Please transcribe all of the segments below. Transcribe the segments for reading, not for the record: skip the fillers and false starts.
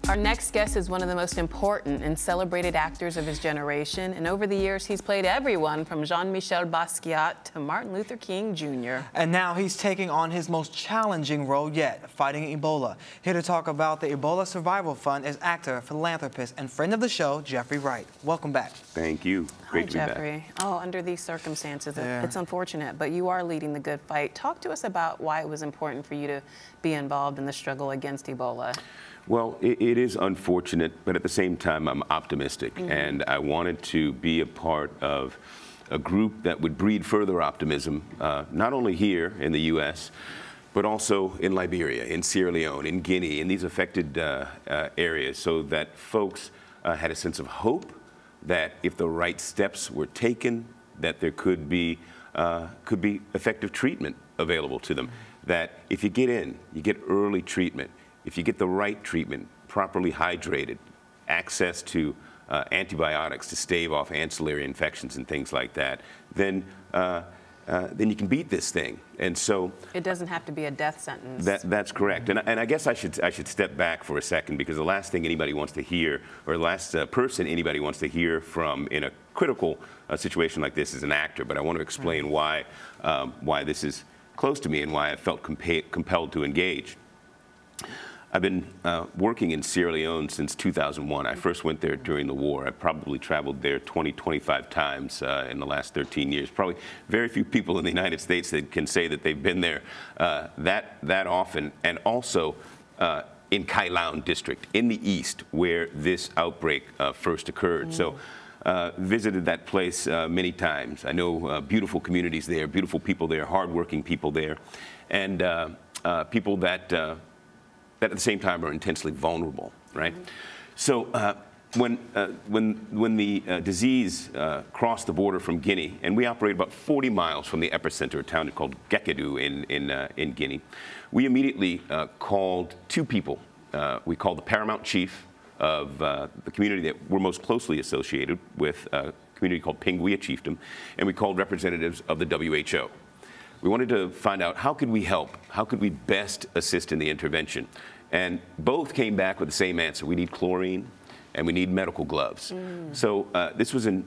Our next guest is one of the most important and celebrated actors of his generation, and over the years he's played everyone from Jean-Michel Basquiat to Martin Luther King Jr. And now he's taking on his most challenging role yet, fighting Ebola. Here to talk about the Ebola Survival Fund is actor, philanthropist, and friend of the show, Jeffery Wright. Welcome back. Thank you. Great to be Jeffrey. back. Oh, under these circumstances, it's unfortunate, but you are leading the good fight. Talk to us about why it was important for you to be involved in the struggle against Ebola. Well, it is unfortunate, but at the same time, I'm optimistic. And I wanted to be a part of a group that would breed further optimism, not only here in the U.S., but also in Liberia, in Sierra Leone, in Guinea, in these affected areas, so that folks had a sense of hope that if the right steps were taken, that there could be effective treatment available to them. That if you get in, you get early treatment. If you get the right treatment, properly hydrated, access to antibiotics to stave off ancillary infections and things like that, then you can beat this thing. And so it doesn't have to be a death sentence. That's correct. And I guess I should step back for a second, because the last thing anybody wants to hear, or the last person anybody wants to hear from in a critical situation like this is an actor. But I want to explain why this is close to me and why I felt compelled to engage. I've been working in Sierra Leone since 2001. I first went there during the war. I probably traveled there 25 times in the last 13 years. Probably very few people in the United States that can say that they've been there that often. And also in Kailaun district in the east, where this outbreak first occurred. So visited that place many times. I know beautiful communities there, beautiful people there, hardworking people there, and people that at the same time are intensely vulnerable, right? So when the disease crossed the border from Guinea, and we operate about 40 miles from the epicenter, a town called Gekedu in Guinea, we immediately called two people. We called the paramount chief of the community that we're most closely associated with, a community called Pinguia Chiefdom, and we called representatives of the WHO. We wanted to find out, how could we help? How could we best assist in the intervention? And both came back with the same answer. We need chlorine and we need medical gloves. So this was in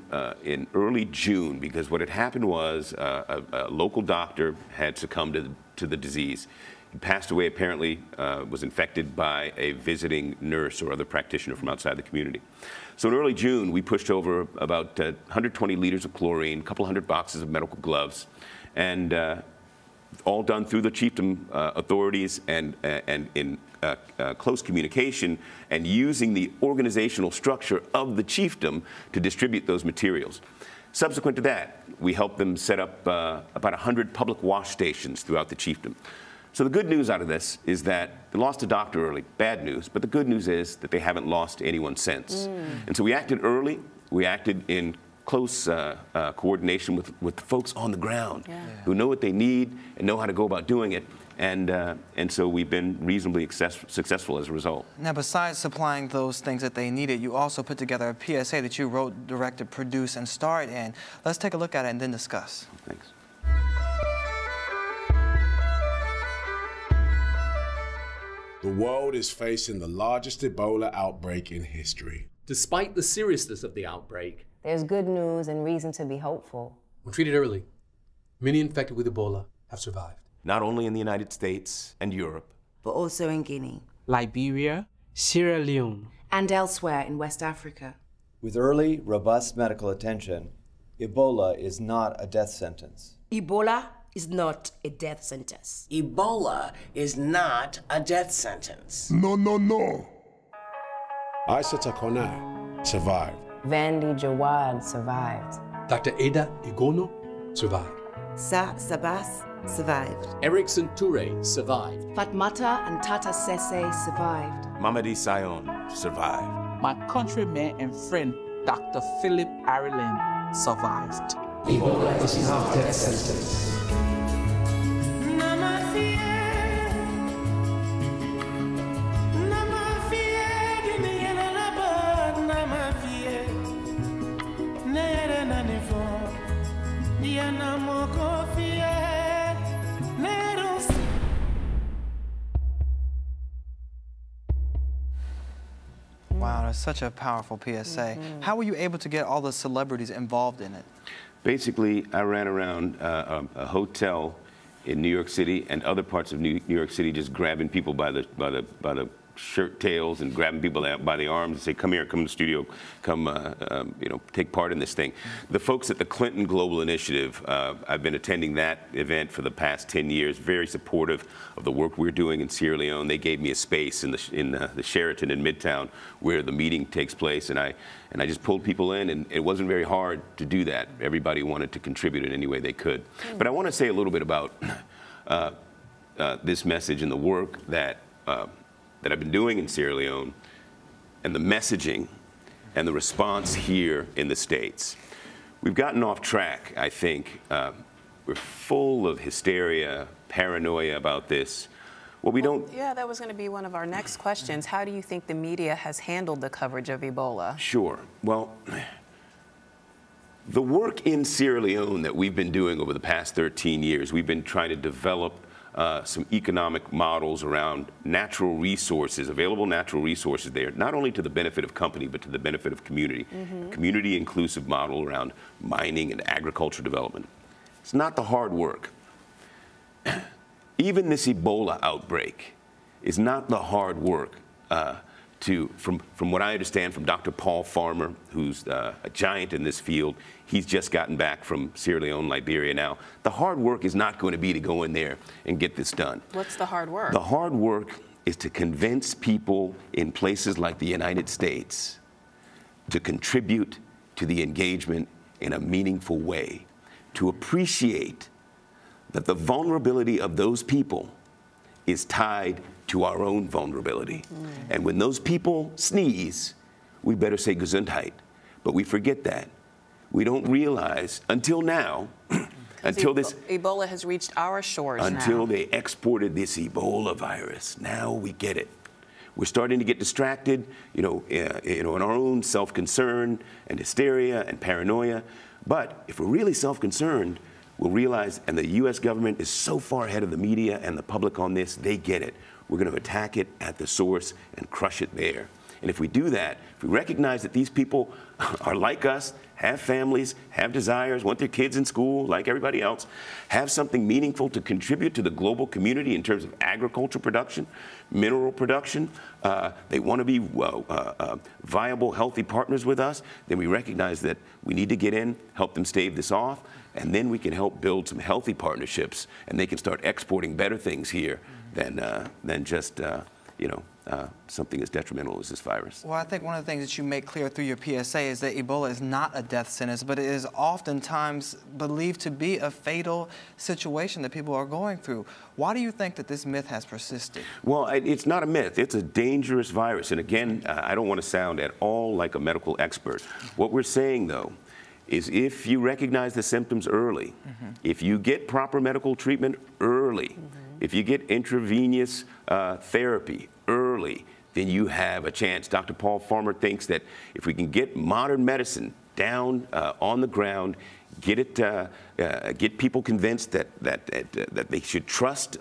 early June, because what had happened was a local doctor had succumbed to the disease. He passed away, apparently was infected by a visiting nurse or other practitioner from outside the community. So in early June, we pushed over about 120 liters of chlorine, a couple hundred boxes of medical gloves, and all done through the chiefdom authorities and in close communication, and using the organizational structure of the chiefdom to distribute those materials. Subsequent to that, we helped them set up about 100 public wash stations throughout the chiefdom. So the good news out of this is that they lost a doctor early. Bad news, but the good news is that they haven't lost anyone since. And so we acted early. We acted in close coordination with the folks on the ground who know what they need and know how to go about doing it. And so we've been reasonably successful as a result. Now, besides supplying those things that they needed, you also put together a PSA that you wrote, directed, produced, and starred in. Let's take a look at it and then discuss. Thanks. The world is facing the largest Ebola outbreak in history. Despite the seriousness of the outbreak, there's good news and reason to be hopeful. When treated early, many infected with Ebola have survived. Not only in the United States and Europe, but also in Guinea, Liberia, Sierra Leone, and elsewhere in West Africa. With early, robust medical attention, Ebola is not a death sentence. Ebola is not a death sentence. Ebola is not a death sentence. No, no, no. Aisha Takonai survived. Vandy Jawad survived. Dr. Ada Igono survived. Sa Sabas survived. Erickson Toure survived. Fatmata and Tata Sese survived. Mamadi Sion survived. My countryman and friend, Dr. Philip Ireland, survived. Ebola is not a death sentence. such a powerful PSA. How were you able to get all the celebrities involved in it? Basically, I ran around a hotel in New York City and other parts of New York City, just grabbing people by the shirt tails and grabbing people by the arms and say, "Come here, come to the studio, come, you know, take part in this thing." The folks at the Clinton Global Initiative, I've been attending that event for the past 10 years, very supportive of the work we're doing in Sierra Leone. They gave me a space in the Sheraton in Midtown where the meeting takes place, and I just pulled people in, and it wasn't very hard to do that. Everybody wanted to contribute in any way they could. But I want to say a little bit about this message and the work that I've been doing in Sierra Leone, and the messaging and the response here in the States. We've gotten off track, I think. We're full of hysteria, paranoia about this. Well, we don't... Yeah, that was going to be one of our next questions. How do you think the media has handled the coverage of Ebola? Sure. Well, the work in Sierra Leone that we've been doing over the past 13 years, we've been trying to develop some economic models around natural resources, available natural resources there, not only to the benefit of company, but to the benefit of community. Community inclusive model around mining and agriculture development. It's not the hard work. Even this Ebola outbreak is not the hard work from what I understand from Dr. Paul Farmer, who's a giant in this field. He's just gotten back from Sierra Leone, Liberia now. The hard work is not going to be to go in there and get this done. What's the hard work? The hard work is to convince people in places like the United States to contribute to the engagement in a meaningful way, to appreciate that the vulnerability of those people is tied to our own vulnerability. And when those people sneeze, we better say Gesundheit. But we forget that. We don't realize until now, until Ebola has reached our shores until now. They exported this Ebola virus. Now we get it. We're starting to get distracted, in our own self-concern and hysteria and paranoia. But if we're really self-concerned, we'll realize, and the U.S. government is so far ahead of the media and the public on this, they get it. We're going to attack it at the source and crush it there. And if we do that, if we recognize that these people are like us, have families, have desires, want their kids in school like everybody else, have something meaningful to contribute to the global community in terms of agriculture production, mineral production, they want to be viable, healthy partners with us, then we recognize that we need to get in, help them stave this off, and then we can help build some healthy partnerships, and they can start exporting better things here than just something as detrimental as this virus. Well, I think one of the things that you make clear through your PSA is that Ebola is not a death sentence, but it is oftentimes believed to be a fatal situation that people are going through. Why do you think that this myth has persisted? Well, it's not a myth. It's a dangerous virus. And again, I don't want to sound at all like a medical expert. What we're saying, though, is if you recognize the symptoms early, if you get proper medical treatment early, if you get intravenous therapy early, then you have a chance. Dr. Paul Farmer thinks that if we can get modern medicine down on the ground, get people convinced that they should trust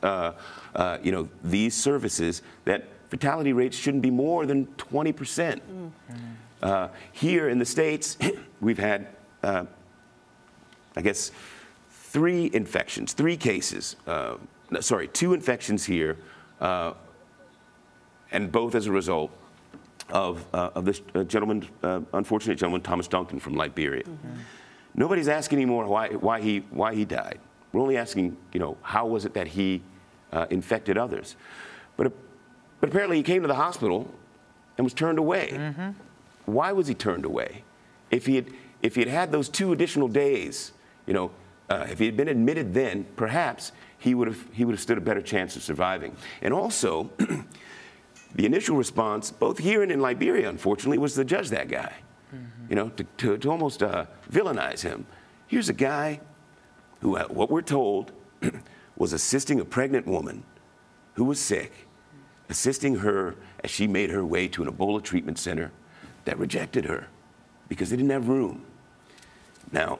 these services, that fatality rates shouldn't be more than 20%. Here in the States, we've had, I guess, 2 infections here, and both as a result of this unfortunate gentleman, Thomas Duncan from Liberia. Nobody's asking anymore why he died. We're only asking, how was it that he infected others? But apparently he came to the hospital and was turned away. Why was he turned away? If he had had those 2 additional days, if he had been admitted then, perhaps he would have stood a better chance of surviving. And also, the initial response, both here and in Liberia, unfortunately, was to judge that guy, to almost villainize him. Here's a guy who, what we're told, was assisting a pregnant woman who was sick, assisting her as she made her way to an Ebola treatment center that rejected her because they didn't have room. Now,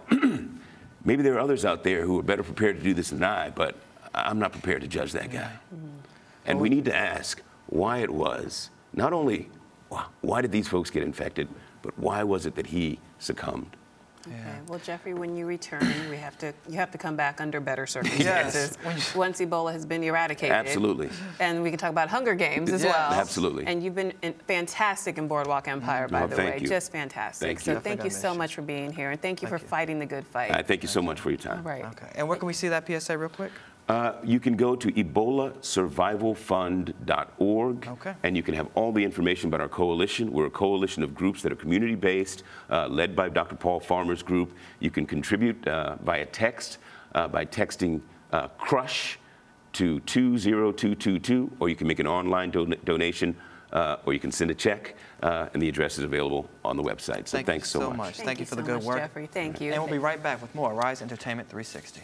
maybe there are others out there who are better prepared to do this than I, but I'm not prepared to judge that guy. And we need to ask why it was, not only why did these folks get infected? But why was it that he succumbed? Okay. Well, Jeffrey, when you return, you have to come back under better circumstances. Yes. Once Ebola has been eradicated. Absolutely. And we can talk about Hunger Games as well. Absolutely. And you've been fantastic in Boardwalk Empire, by the way. You. Just fantastic. Thank so you. thank you so much for being here, and thank you for fighting the good fight. Thank you so much for your time. All right. Okay. And where can we see that PSA real quick? You can go to ebolasurvivalfund.org, and you can have all the information about our coalition. We're a coalition of groups that are community-based, led by Dr. Paul Farmer's group. You can contribute via text by texting CRUSH to 20222, or you can make an online donation, or you can send a check, and the address is available on the website. So thanks so much. Thank you for the good work. Jeffrey. Thank you. And we'll be right back with more Rise Entertainment 360.